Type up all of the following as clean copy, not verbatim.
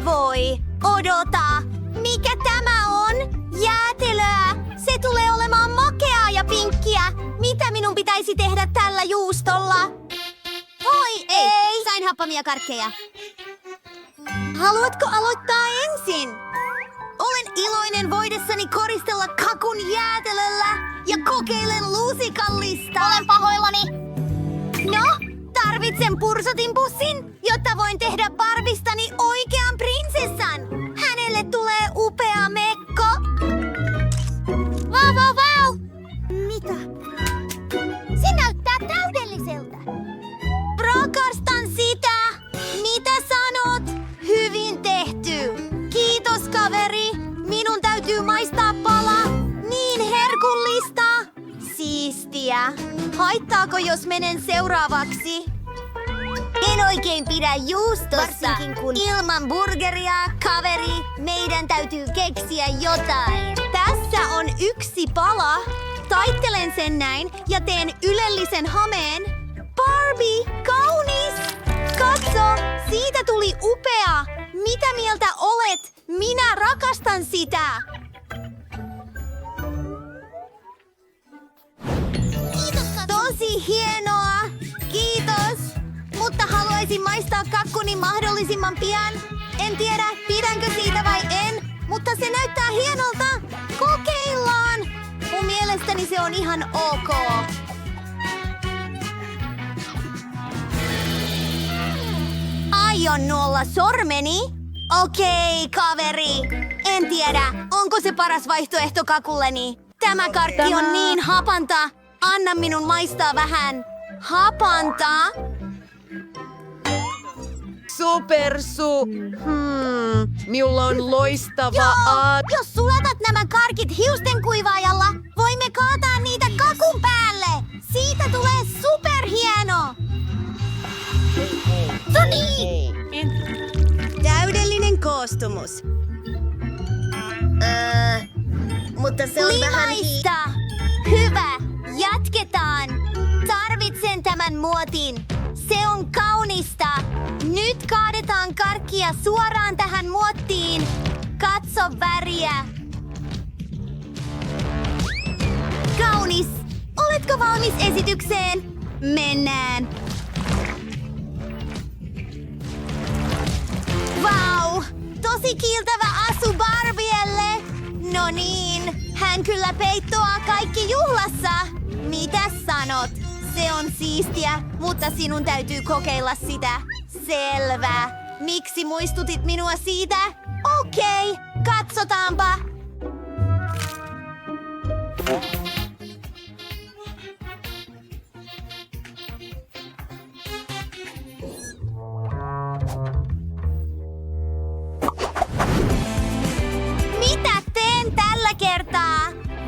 Voi, odota! Mikä tämä on? Jäätelöä! Se tulee olemaan makeaa ja pinkkiä! Mitä minun pitäisi tehdä tällä juustolla? Voi ei! Sain happamia karkkeja. Haluatko aloittaa ensin? Olen iloinen voidessani koristella kakun jäätelöllä ja kokeilen lusikallista. Olen pahoillani. No, tarvitsen pursotinpussin, jotta voin tehdä Barbistani oikean prinsessan. Hänelle tulee upea mekko. Vau, vau, vau! Mitä? Se näyttää täydelliseltä. Rakastan sitä! Mitä sanot? Hyvin tehty. Kiitos, kaveri. Minun täytyy maistaa pala. Niin herkullista. Siistiä. Haittaako, jos menen seuraavaksi? En oikein pidä juustosta. Ilman burgeria, kaveri, meidän täytyy keksiä jotain. Tässä on yksi pala. Taittelen sen näin ja teen ylellisen hameen. Barbie, kaunis! Katso, siitä tuli upea. Mitä mieltä olet? Minä rakastan sitä. Kiitos, tosi hienoa. Kiitos. Mutta haluaisin maistaa kakkuni mahdollisimman pian. En tiedä, pidänkö siitä vai en, mutta se näyttää hienolta. Kokeillaan. Mun mielestäni se on ihan ok. Aion nuolla sormeni. Okei, kaveri. En tiedä, onko se paras vaihtoehto kakulleni. Tämä karkki on niin hapanta. Anna minun maistaa vähän. Hapanta? Minulla on loistava Jos sulatat nämä karkit hiustenkuivaajalla, voimme kaataa niitä kakun päälle. Siitä tulee superhieno. Noniin! Täydellinen koostumus. Mutta se on vähän Limaista! Hyvä! Jatketaan! Tarvitsen tämän muotin. Se on kaunista. Nyt kaadetaan karkkia suoraan tähän muottiin. Katso väriä. Kaunis! Oletko valmis esitykseen? Mennään! Vau! Tosi kiiltävä asu Barbielle! No niin, hän kyllä peittoaa kaikki juhlassa. Mitä sanot? Se on siistiä, mutta sinun täytyy kokeilla sitä. Selvä. Miksi muistutit minua siitä? Okei, katsotaanpa. Mitä teen tällä kertaa?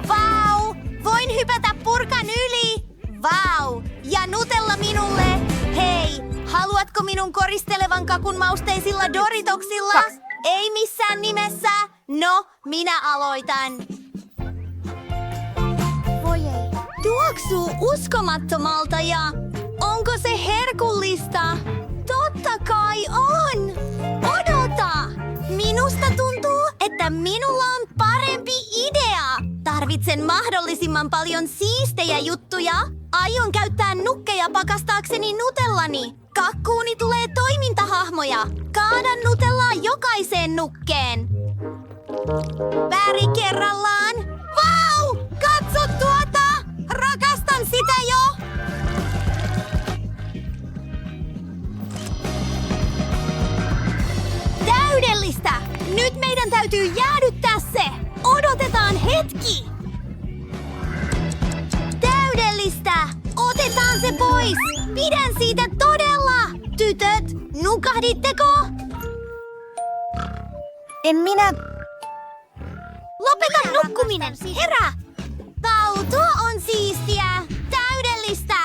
Vau! Voin hypätä purkan yli! Vau! Ja Nutella minulle! Hei! Haluatko minun koristelevan kakun mausteisilla Doritoksilla? Ei missään nimessä! No, minä aloitan! Voi ei! Tuoksuu uskomattomalta ja... Onko se herkullista? Totta kai on! Odota! Minusta tuntuu, että minulla on parempi idea! Tarvitsen mahdollisimman paljon siistejä juttuja. Aion käyttää nukkeja pakastaakseni Nutellani. Kakkuuni tulee toimintahahmoja. Kaadan Nutellaa jokaiseen nukkeen. Väri kerrallaan. Vau! Katso tuota! Rakastan sitä jo! Täydellistä! Nyt meidän täytyy jäädyttää se! Odotetaan hetki! Täydellistä! Otetaan se pois! Pidän siitä todella! Tytöt, nukahditteko? En minä... Lopeta nukkuminen! Herää! Vau, tuo on siistiä! Täydellistä!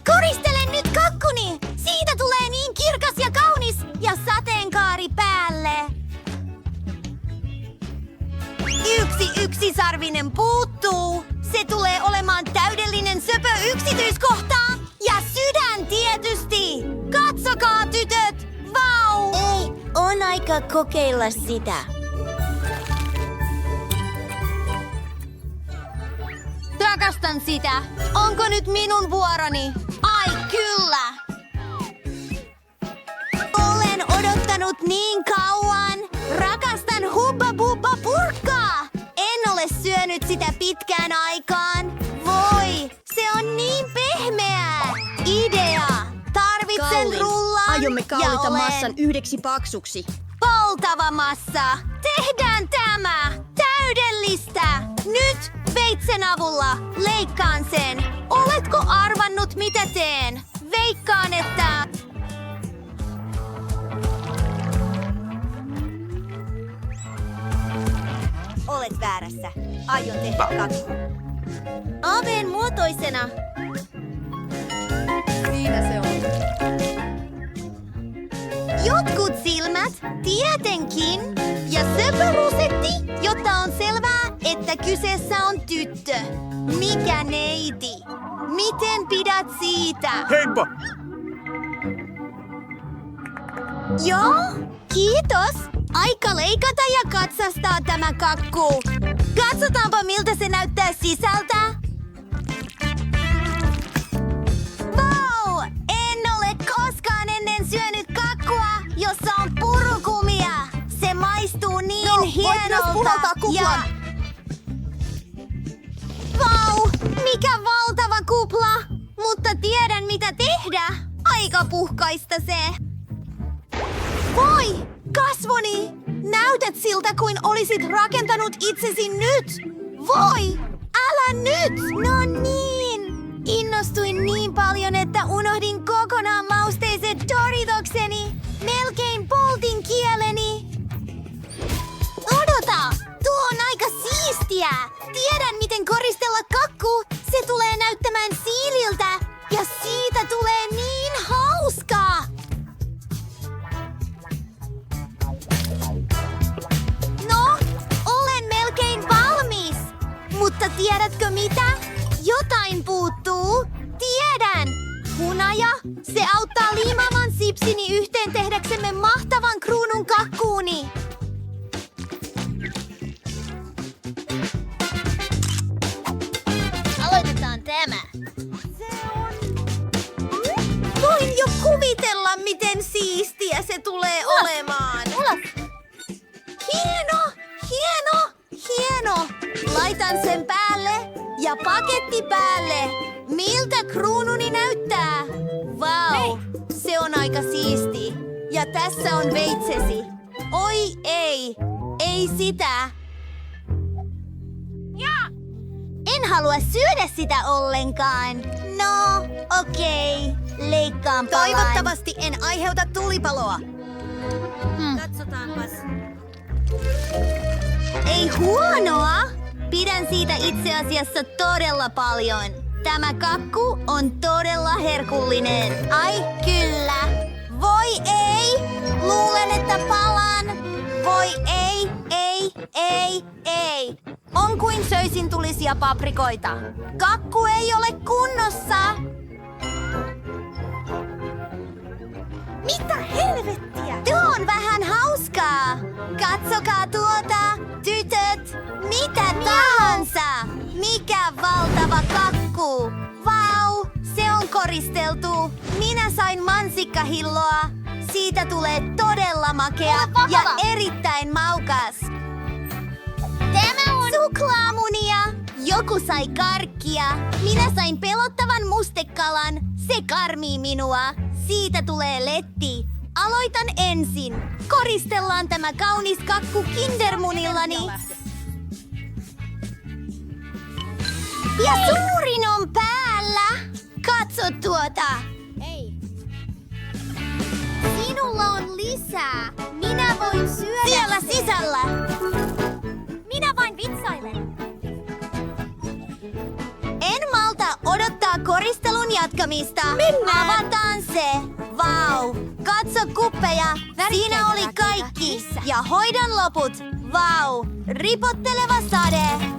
Koristele nyt kakkuni! Siitä tulee niin kirkas ja kaunis! Ja sateenkaari päälle! Yksi yksisarvinen puuttuu! Se tulee olemaan täydellinen söpö yksityiskohta! Ja sydän tietysti! Katsokaa, tytöt! Vau! Ei, on aika aika kokeilla sitä. Rakastan sitä. Onko nyt minun vuoroni? Ai kyllä! Olen odottanut niin kauan. Rakastan Hubba Bubba purkkaa. En ole syönyt sitä pitkään aikaan. Voi, se on niin pehmeää. Idea. Tarvitsen rullan Aiomme ja kaulita olen massan yhdeksi paksuksi. poltava massa. Tehdään tämä. Täydellistä. Nyt veitsen avulla leikkaan sen. Oletko arvannut mitä teen? Veikkaan, että... Olet väärässä. Aion tehdä kakku. Aveen muotoisena. Siinä se on. Jotkut silmät, tietenkin. Ja söpörusetti, jotta on selvää, että kyseessä on tyttö. Mikä neiti? Miten pidät siitä? Heippa! Joo, kiitos. Aika leikata ja katsastaa tämä kakku. Katsotaanpa miltä se näyttää sisältä. Vau! En ole koskaan ennen syönyt kakkua, jossa on purukumia. Se maistuu niin hienolta. Ja... Vau! Mikä valtava kupla! Mutta tiedän mitä tehdä. Aika puhkaista se. Voi! Kasvoni! Näytät siltä kuin olisit rakentanut itsesi nyt! Voi! Älä nyt! No niin! Innostuin niin paljon, että unohdin kokonaan mausteiset Doritokseni. Melkein poltin kieleni. Odota! Tuo on aika siistiä! Tiedän, miten koristella kakku. Se tulee näyttämään siililtä. Ja siitä tulee niin hauskaa! No, olen melkein valmis. Mutta tiedätkö mitä? Jotain puuttuu. Tiedän! Hunaja, se auttaa liimaamaan sipsini yhteen tehdäksemme mahtavan kruunun kakkuuni. Aloitetaan tämä. Voin jo kuvitella, miten siistiä se tulee olemaan. Hieno, hieno, hieno. Laitan sen päälle ja paketti päälle. Miltä kruununi näyttää? Vau, se on aika siisti. Ja tässä on veitsesi. Oi ei sitä. En halua syödä sitä ollenkaan. No, okei. Leikkaan palan. Toivottavasti en aiheuta tulipaloa. Katsotaanpas. Ei huonoa. Pidän siitä itse asiassa todella paljon. Tämä kakku on todella herkullinen. Ai kyllä. Voi ei. Luulen, että palan. Voi ei. On kuin söisin tulisia paprikoita. Kakku ei ole kunnossa. Mitä helvettiä? Tuo on vähän hauskaa. Katsokaa tuota, tytöt. Mitä tahansa. Mikä valtava kakku. Vau, se on koristeltu. Minä sain mansikkahilloa. Siitä tulee todella makea ja erittäin maukas. Tämä on suklaamunia. Joku sai karkkia. Minä sain pelottavan mustekalan. Se karmii minua. Siitä tulee letti. Aloitan ensin. Koristellaan tämä kaunis kakku kindermunillani. Ja suurin on päällä. Katso tuota. Sinulla on lisää. Minä voin syödä. Siellä sisällä. Minä vain vitsailen. En malta odottaa koristelun jatkamista. Mennään. Avataan se. Vau. Katso kuppeja. Siinä oli kaikki. Ja hoidan loput. Vau. Ripotteleva sade.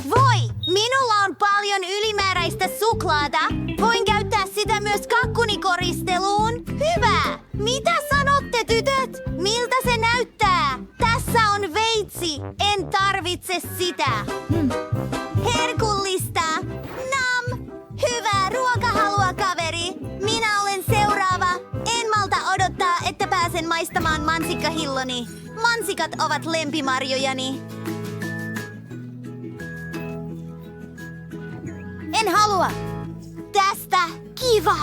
Voi. Minulla on paljon ylimääräistä suklaata. Voin käyttää sitä myös kakkunikoristeluun? Hyvä! Mitä sanotte, tytöt? Miltä se näyttää? Tässä on veitsi. En tarvitse sitä. Herkullista! Nam! Hyvää ruokahalua, kaveri! Minä olen seuraava. En malta odottaa, että pääsen maistamaan mansikkahilloni. Mansikat ovat lempimarjojani. En halua. Tästä kiva.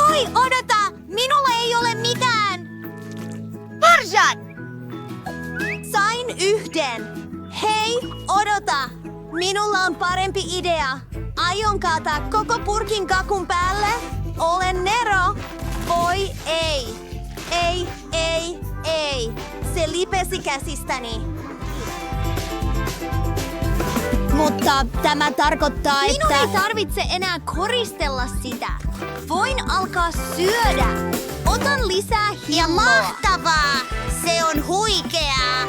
Oi, odota! Minulla ei ole mitään. Parjat! Sain yhden. Hei, odota. Minulla on parempi idea. Aion kaataa koko purkin kakun päälle. Olen Nero. Voi ei. Ei. Se lipesi käsistäni. Mutta tämä tarkoittaa, että... Minun ei tarvitse enää koristella sitä. Voin alkaa syödä. Otan lisää himoa. Ja mahtavaa! Se on huikeaa.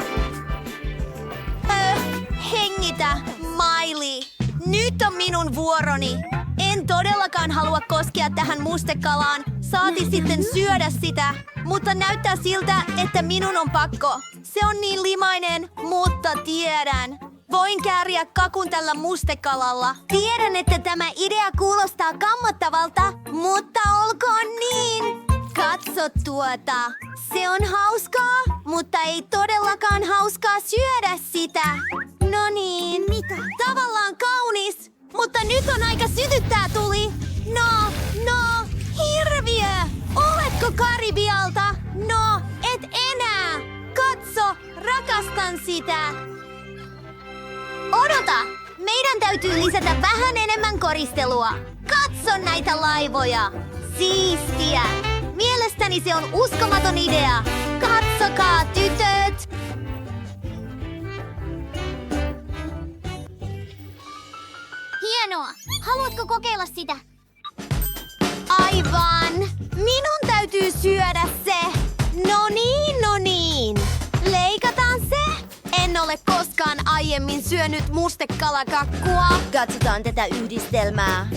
Hengitä, Miley. Nyt on minun vuoroni. En todellakaan halua koskea tähän mustekalaan. Saati sitten syödä sitä. Mutta näyttää siltä, että minun on pakko. Se on niin limainen, mutta tiedän. Voin kääriä kakun tällä mustekalalla. Tiedän, että tämä idea kuulostaa kammottavalta, mutta olkoon niin. Katso tuota. Se on hauskaa, mutta ei todellakaan hauskaa syödä sitä. No niin. Mitä? Tavallaan kaunis, mutta nyt on aika sytyttää tuli. No, hirviö. Oletko Karibialta? No, et enää. Katso, rakastan sitä. Odota! Meidän täytyy lisätä vähän enemmän koristelua. Katso näitä laivoja. Siistiä. Mielestäni se on uskomaton idea. Katsokaa, tytöt! Hienoa. Haluatko kokeilla sitä? Aivan. Minun täytyy syödä se. No niin. Leikataan se. En ole koskaan aiemmin syönyt mustekalakakkua. Katsotaan tätä yhdistelmää.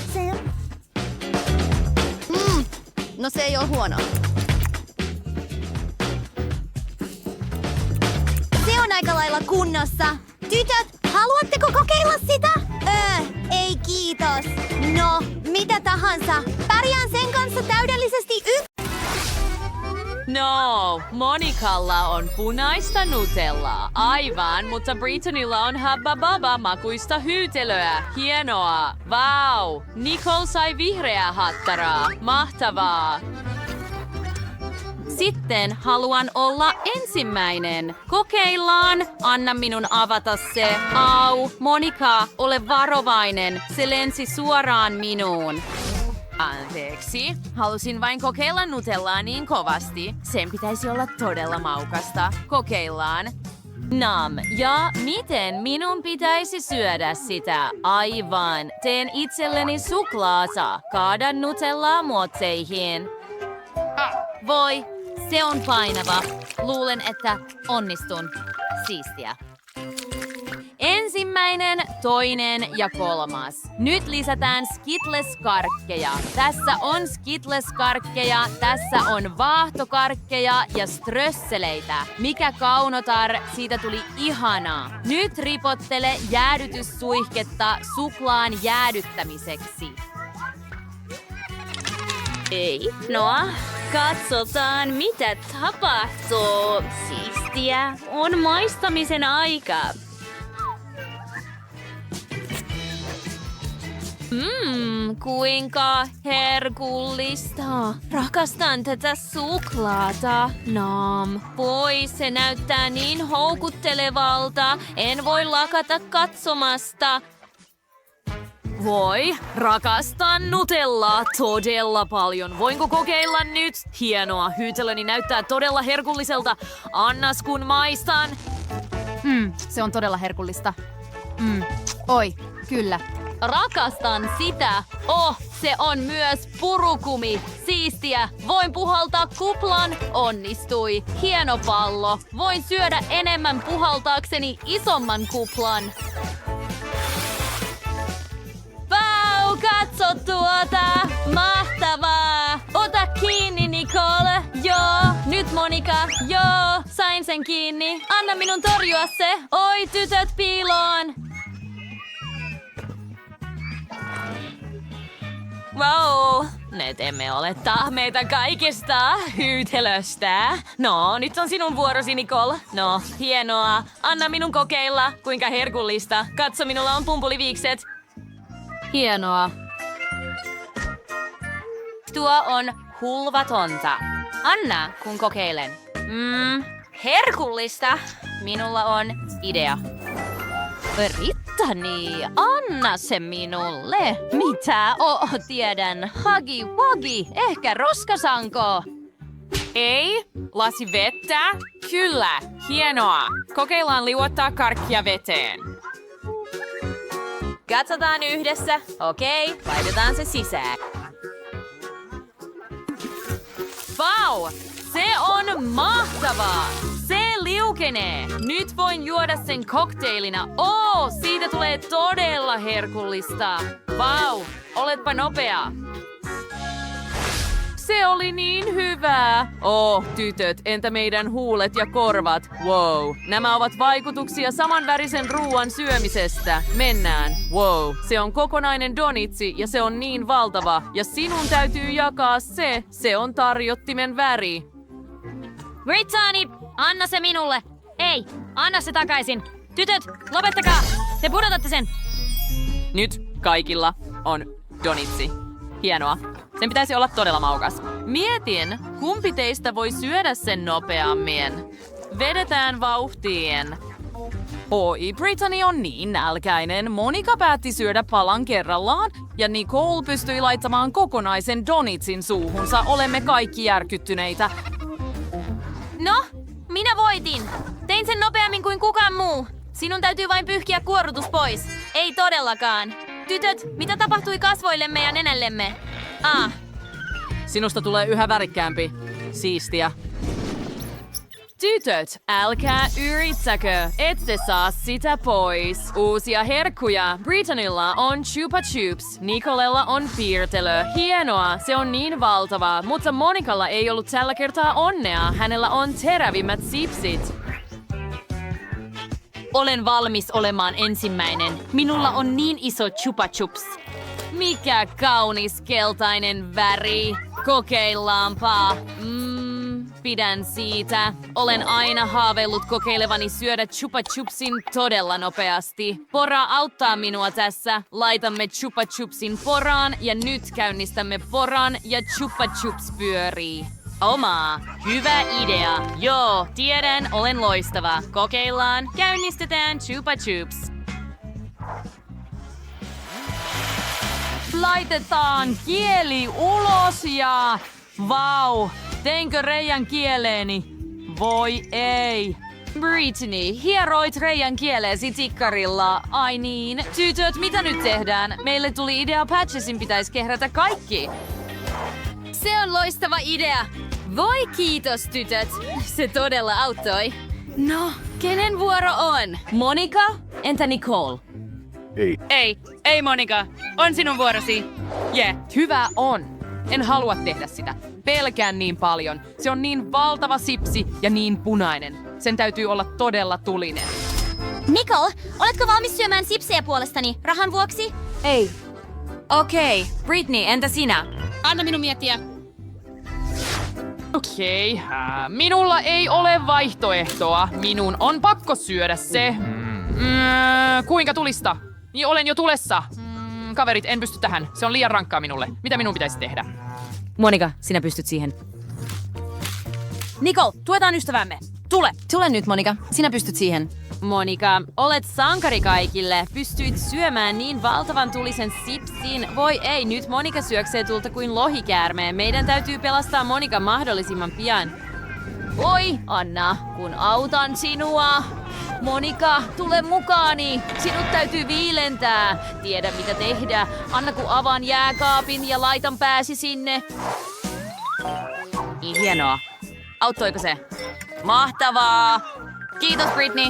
No se ei ole huono. Se on aika lailla kunnossa. Tytöt, haluatteko kokeilla sitä? Ei kiitos. No, mitä tahansa. Pärjään sen kanssa täydellisesti No, Monikalla on punaista nutellaa. Aivan, mutta Brittanylla on Habba Baba makuista hyytelöä. Hienoa. Vau. Nicole sai vihreää hattaraa. Mahtavaa. Sitten haluan olla ensimmäinen. Kokeillaan. Anna minun avata se. Au. Monika, ole varovainen. Se lensi suoraan minuun. Anteeksi. Halusin vain kokeilla nutellaa niin kovasti. Sen pitäisi olla todella maukasta. Kokeillaan. Nam. Ja miten minun pitäisi syödä sitä? Aivan. Teen itselleni suklaata. Kaadan nutellaa muotseihin. Voi. Se on painava. Luulen, että onnistun. Siistiä. Ensimmäinen, toinen ja kolmas. Nyt lisätään Skittles-karkkeja. Tässä on Skittles-karkkeja, tässä on vaahtokarkkeja ja strösseleitä. Mikä kaunotar, siitä tuli ihanaa. Nyt ripottele jäädytyssuihketta suklaan jäädyttämiseksi. Ei, Noa. Katsotaan, mitä tapahtuu. Siistiä. On maistamisen aika. Kuinka herkullista. Rakastan tätä suklaata. Nam. Voi, se näyttää niin houkuttelevalta. En voi lakata katsomasta. Voi, rakastan nutellaa todella paljon. Voinko kokeilla nyt? Hienoa, hyytelöni näyttää todella herkulliselta. Annas kun maistan. Se on todella herkullista. Oi, kyllä. Rakastan sitä. Se on myös purukumi. Siistiä. Voin puhaltaa kuplan. Onnistui. Hieno pallo. Voin syödä enemmän puhaltaakseni isomman kuplan. Vau, katso tuota. Mahtavaa. kiinni. Anna minun torjua se. Oi, tytöt piiloon. Wow, nyt emme ole tahmeita kaikista hyytelöstä. No, nyt on sinun vuorosi, Nicole. No, hienoa. Anna minun kokeilla, kuinka herkullista. Katso, minulla on pumpuliviikset. Hienoa. Tuo on hulvatonta. Anna, kun kokeilen. Herkullista. Minulla on idea. Brittany, anna se minulle. Mitä? Tiedän. Huggy Wuggy, ehkä roskasanko. Ei, lasi vettä. Kyllä, hienoa. Kokeillaan liuottaa karkkia veteen. Katsotaan yhdessä. Okei, laitetaan se sisään. Vau! Se on mahtavaa! Se liukenee! Nyt voin juoda sen kokteilina. Siitä tulee todella herkullista! Vau! Oletpa nopea! Se oli niin hyvää! Tytöt, entä meidän huulet ja korvat? Wow! Nämä ovat vaikutuksia samanvärisen ruoan syömisestä. Mennään! Wow! Se on kokonainen donitsi ja se on niin valtava. Ja sinun täytyy jakaa se. Se on tarjottimen väri. Brittany, anna se minulle! Ei, anna se takaisin! Tytöt, lopettakaa! Te pudotatte sen! Nyt kaikilla on donitsi. Hienoa. Sen pitäisi olla todella maukas. Mietin, kumpi teistä voi syödä sen nopeammin. Vedetään vauhtiin. Oi, Brittany on niin nälkäinen. Monika päätti syödä palan kerrallaan ja Nicole pystyi laittamaan kokonaisen donitsin suuhunsa. Olemme kaikki järkyttyneitä. No, minä voitin! Tein sen nopeammin kuin kukaan muu. Sinun täytyy vain pyyhkiä kuorrutus pois. Ei todellakaan. Tytöt, mitä tapahtui kasvoillemme ja nenällemme? Sinusta tulee yhä värikkäämpi. Siistiä. Tytöt, älkää yrittäkö, ette saa sitä pois. Uusia herkkuja. Brittanylla on Chupa Chups, Nicolella on piirtelö. Hienoa, se on niin valtava, mutta Monikalla ei ollut tällä kertaa onnea. Hänellä on terävimmät sipsit. Olen valmis olemaan ensimmäinen. Minulla on niin iso Chupa Chups. Mikä kaunis keltainen väri. Kokeillaanpa. Pidän siitä. Olen aina haaveillut kokeilevani syödä Chupa Chupsin todella nopeasti. Pora auttaa minua tässä. Laitamme Chupa Chupsin poraan ja nyt käynnistämme poran ja Chupa Chups pyörii. Oma, hyvä idea. Joo, tiedän, olen loistava. Kokeillaan. Käynnistetään Chupa Chups. Laitetaan kieli ulos ja... Vau! Teinkö reijän kieleeni? Voi ei! Brittany, hieroit reijän kieleesi tikkarilla. Ai niin. Tytöt, mitä nyt tehdään? Meille tuli idea, Patchesin pitäisi kehrätä kaikki. Se on loistava idea. Voi kiitos, tytöt. Se todella auttoi. No, kenen vuoro on? Monika? Entä Nicole? Ei Monika. On sinun vuorosi. Hyvä on. En halua tehdä sitä. Pelkään niin paljon. Se on niin valtava sipsi ja niin punainen. Sen täytyy olla todella tulinen. Nicole, oletko valmis syömään sipsejä puolestani rahan vuoksi? Ei. Okei. Brittany, entä sinä? Anna minun miettiä. Okei. Minulla ei ole vaihtoehtoa. Minun on pakko syödä se. Kuinka tulista? Olen jo tulessa. Kaverit, en pysty tähän. Se on liian rankkaa minulle. Mitä minun pitäisi tehdä? Monika, sinä pystyt siihen. Nicole, tuetaan ystävämme. Tule nyt, Monika. Sinä pystyt siihen. Monika, olet sankari kaikille. Pystyit syömään niin valtavan tulisen sipsin. Voi ei, nyt Monika syöksee tulta kuin lohikäärme. Meidän täytyy pelastaa Monika mahdollisimman pian. Oi, Anna, kun autan sinua. Monika, tule mukaani. Sinut täytyy viilentää. Tiedä mitä tehdä. Anna kun avaan jääkaapin ja laitan pääsi sinne. Niin hienoa. Auttoiko se? Mahtavaa! Kiitos Brittany.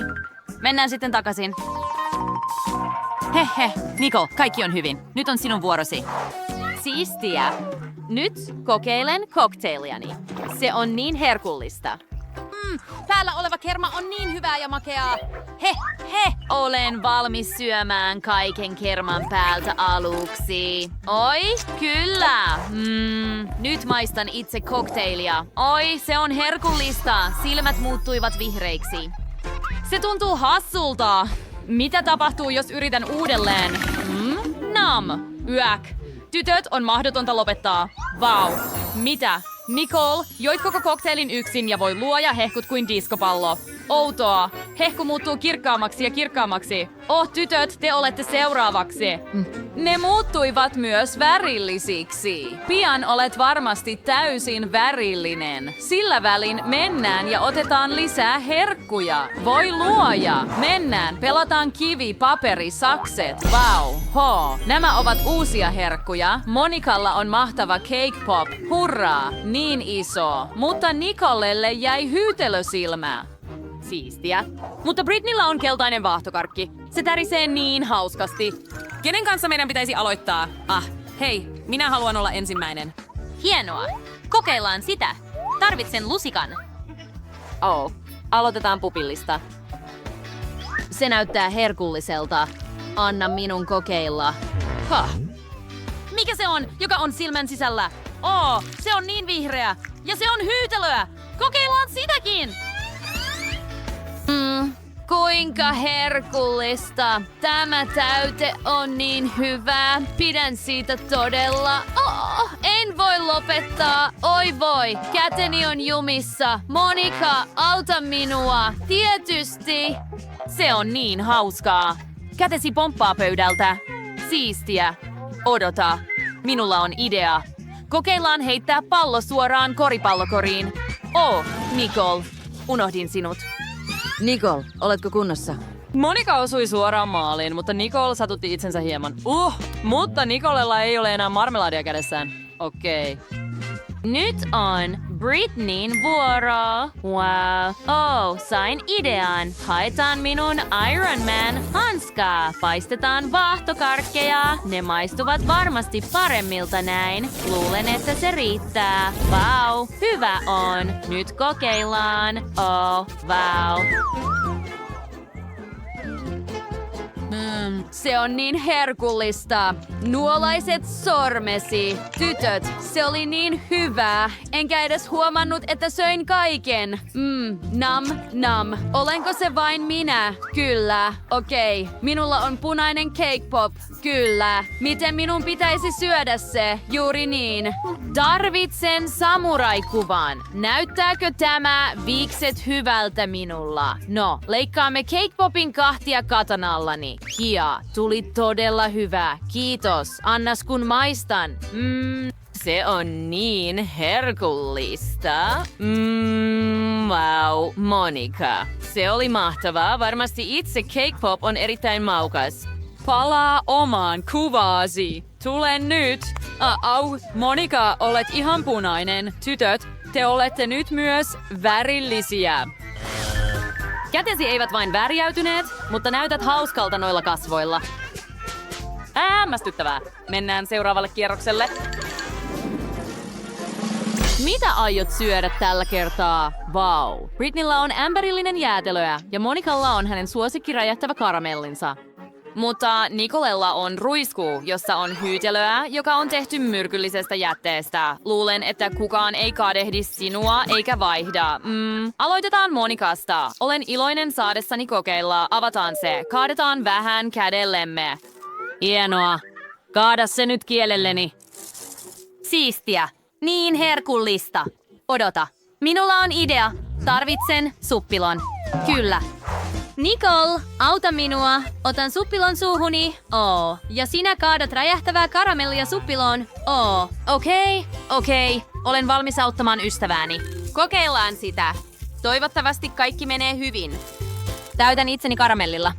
Mennään sitten takaisin. Hehe, Nicole, kaikki on hyvin. Nyt on sinun vuorosi. Siistiä. Nyt kokeilen kokteiliani. Se on niin herkullista. Päällä oleva kerma on niin hyvää ja makeaa. Olen valmis syömään kaiken kerman päältä aluksi. Oi, kyllä. Nyt maistan itse kokteilia. Oi, se on herkullista. Silmät muuttuivat vihreiksi. Se tuntuu hassulta. Mitä tapahtuu, jos yritän uudelleen? Nam! Yäk! Tytöt on mahdotonta lopettaa. Vau! Mitä? Nicole, joit koko kokteilin yksin ja voi luoja hehkut kuin diskopallo. Outoa. Hehku muuttuu kirkkaammaksi ja kirkkaammaksi. Tytöt, te olette seuraavaksi. Ne muuttuivat myös värillisiksi. Pian olet varmasti täysin värillinen. Sillä välin mennään ja otetaan lisää herkkuja. Voi luoja. Mennään. Pelataan kivi, paperi, sakset. Vau. Nämä ovat uusia herkkuja. Monikalla on mahtava cake pop. Hurraa. Niin iso. Mutta Nicolelle jäi hyytelösilmä. Siistiä. Mutta Britneyllä on keltainen vaahtokarkki. Se tärisee niin hauskasti. Kenen kanssa meidän pitäisi aloittaa? Hei, minä haluan olla ensimmäinen. Hienoa. Kokeillaan sitä. Tarvitsen lusikan. Aloitetaan pupillista. Se näyttää herkulliselta. Anna minun kokeilla. Mikä se on, joka on silmän sisällä? Se on niin vihreä. Ja se on hyytelöä. Kokeillaan sitäkin. Kuinka herkullista. Tämä täyte on niin hyvä. Pidän siitä todella. En voi lopettaa. Oi voi, käteni on jumissa. Monika, auta minua. Tietysti. Se on niin hauskaa. Kätesi pomppaa pöydältä. Siistiä. Odota. Minulla on idea. Kokeillaan heittää pallo suoraan koripallokoriin. Nicole. Unohdin sinut. Nicole, oletko kunnossa? Monika osui suoraan maaliin, mutta Nicole satutti itsensä hieman. Mutta Nicolella ei ole enää marmeladia kädessään. Okei. Nyt on Britneyn vuoro. Wow. Sain idean. Haetaan minun Iron Man hanskaa. Paistetaan vaahtokarkkeja. Ne maistuvat varmasti paremmilta näin. Luulen, että se riittää. Wow. Hyvä on. Nyt kokeillaan. Wow. Se on niin herkullista. Nuolaiset sormesi. Tytöt, se oli niin hyvää. Enkä edes huomannut, että söin kaiken. Nam. Olenko se vain minä? Kyllä. Okei. Minulla on punainen cake pop. Kyllä. Miten minun pitäisi syödä se? Juuri niin. Tarvitsen samurai-kuvan. Näyttääkö tämä viikset hyvältä minulla? No, leikkaamme cake popin kahtia katanallani. Tuli todella hyvä. Kiitos. Annas kun maistan. Se on niin herkullista. Wow, Monika. Se oli mahtavaa. Varmasti itse cake pop on erittäin maukas. Palaa omaan kuvaasi. Tule nyt. Monika, olet ihan punainen. Tytöt, te olette nyt myös värillisiä. Kätesi eivät vain värjäytyneet, mutta näytät hauskalta noilla kasvoilla. Hämmästyttävää. Mennään seuraavalle kierrokselle. Mitä aiot syödä tällä kertaa? Vau. Britneyllä on ämpärillinen jäätelöä ja Monikalla on hänen suosikki räjähtävä karamellinsa. Mutta Nicolella on ruisku, jossa on hyytelöä, joka on tehty myrkyllisestä jätteestä. Luulen, että kukaan ei kadehdi sinua eikä vaihda. Aloitetaan Monikasta. Olen iloinen saadessani kokeilla. Avataan se. Kaadetaan vähän kädellemme. Hienoa. Kaada se nyt kielelleni. Siistiä. Niin herkullista. Odota. Minulla on idea. Tarvitsen suppilon. Kyllä. Nicole, auta minua. Otan suppilon suuhuni. Ja sinä kaadat räjähtävää karamellia suppiloon. Okei. Olen valmis auttamaan ystävääni. Kokeillaan sitä. Toivottavasti kaikki menee hyvin. Täytän itseni karamellilla.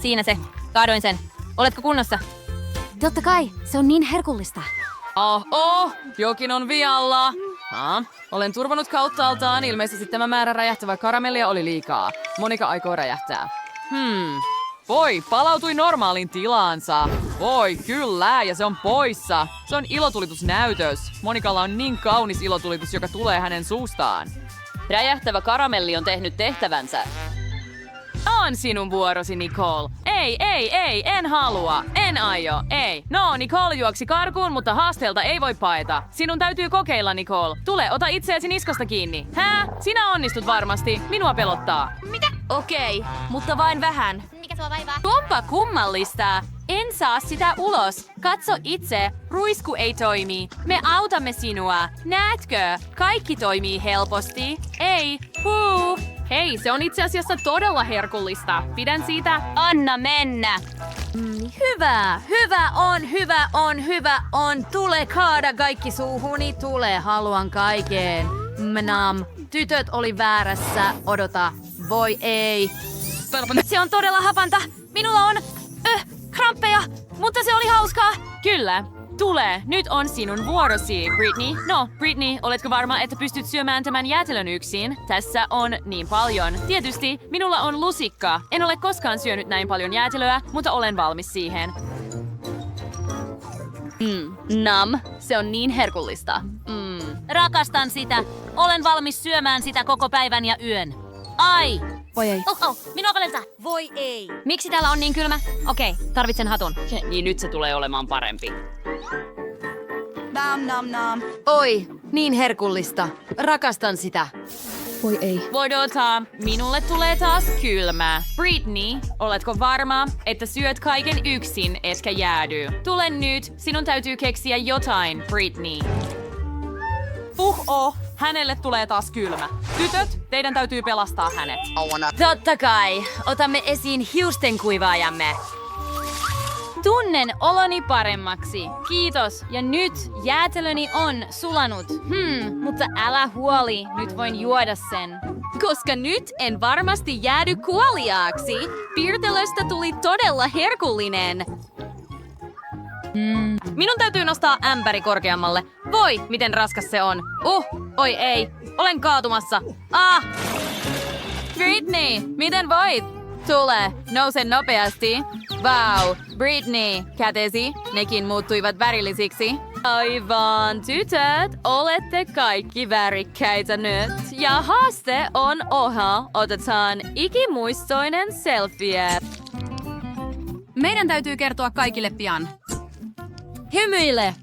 Siinä se. Kaadoin sen. Oletko kunnossa? Totta kai. Se on niin herkullista. Jokin on vialla. Olen turvannut kauttaaltaan. Ilmeisesti tämä määrä räjähtävää karamellia oli liikaa. Monika aikoo räjähtää. Voi, palautui normaaliin tilaansa. Voi, kyllä, ja se on poissa. Se on ilotulitusnäytös. Monikalla on niin kaunis ilotulitus, joka tulee hänen suustaan. Räjähtävä karamelli on tehnyt tehtävänsä. On sinun vuorosi, Nicole. Ei, en halua. En aio, ei. No, Nicole juoksi karkuun, mutta haasteelta ei voi paeta. Sinun täytyy kokeilla, Nicole. Tule, ota itseäsi niskasta kiinni. Hää? Sinä onnistut varmasti. Minua pelottaa. Mitä? Okei, mutta vain vähän. Mikä sua vaivaa? Onpa kummallista. En saa sitä ulos. Katso itse. Ruisku ei toimi. Me autamme sinua. Näetkö? Kaikki toimii helposti. Ei. Hei, se on itse asiassa todella herkullista. Pidän siitä. Anna mennä! Hyvä on. Tule kaada kaikki suuhuni. Tule, haluan kaiken. Mnam. Tytöt oli väärässä. Odota. Voi ei. Se on todella hapanta. Minulla on kramppeja, mutta se oli hauskaa. Kyllä. Tule, nyt on sinun vuorosi, Britney. No, Britney, oletko varma, että pystyt syömään tämän jäätelön yksin? Tässä on niin paljon. Tietysti, minulla on lusikka. En ole koskaan syönyt näin paljon jäätelöä, mutta olen valmis siihen. Nam, se on niin herkullista. Rakastan sitä. Olen valmis syömään sitä koko päivän ja yön. Ai! Voi ei. Minua valentaa. Voi ei. Miksi täällä on niin kylmä? Okei, tarvitsen hatun. Niin nyt se tulee olemaan parempi. Nam nam nam. Oi, niin herkullista. Rakastan sitä. Voi ei. Odota, minulle tulee taas kylmä. Britney, oletko varma, että syöt kaiken yksin etkä jäädy? Tule nyt, sinun täytyy keksiä jotain, Britney. Hänelle tulee taas kylmä. Tytöt, teidän täytyy pelastaa hänet. Totta kai. Otamme esiin hiustenkuivaajamme. Tunnen oloni paremmaksi. Kiitos. Ja nyt jäätelöni on sulanut. Mutta älä huoli, nyt voin juoda sen. Koska nyt en varmasti jäädy kuoliaaksi. Piirtelöstä tuli todella herkullinen. Minun täytyy nostaa ämpäri korkeammalle. Voi, miten raskas se on. Oi ei. Olen kaatumassa. Britney, miten voit? Tule, nouse nopeasti. Vau, Britney, kätesi, nekin muuttuivat värillisiksi. Aivan, tytöt, olette kaikki värikkäitä nyt. Ja haaste on otetaan ikimuistoinen selfie. Meidän täytyy kertoa kaikille pian. Hymyile.